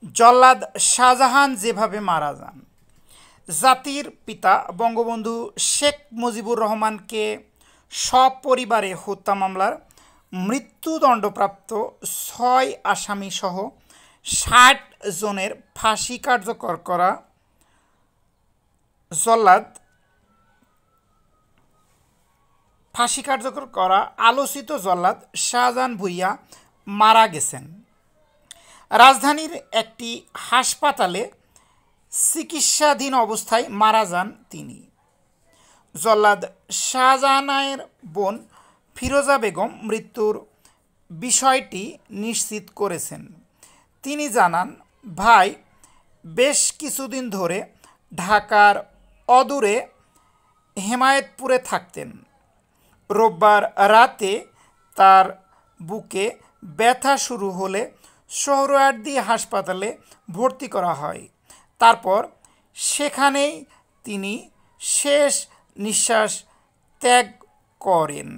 জল্লাদ শাহজাহান যেভাবে মারা যান। জাতির পিতা বঙ্গবন্ধু শেখ মুজিবুর রহমানকে সপরিবারে হত্যা মামলার মৃত্যুদণ্ডপ্রাপ্ত ৬ আসামিসহ ৬০ জনের ফাঁসি কার্যকর করা আলোচিত জল্লাদ শাহজাহান ভূঁইয়া মারা গেছেন। রাজধানীর একটি হাসপাতালে চিকিৎসাধীন অবস্থায় মারা যান তিনি। জল্লাদ শাহজাহানের বোন ফিরোজা বেগম মৃত্যুর বিষয়টি নিশ্চিত করেছেন। তিনি জানান, ভাই বেশ কিছুদিন ধরে ঢাকার অদূরে হেমায়েতপুরে থাকতেন। রোববার রাতে তার বুকে ব্যথা শুরু হলে সোহরাওয়ার্দী হাসপাতালে ভর্তি করা হয়। তারপর সেখানেই তিনি শেষ নিঃশ্বাস ত্যাগ করেন।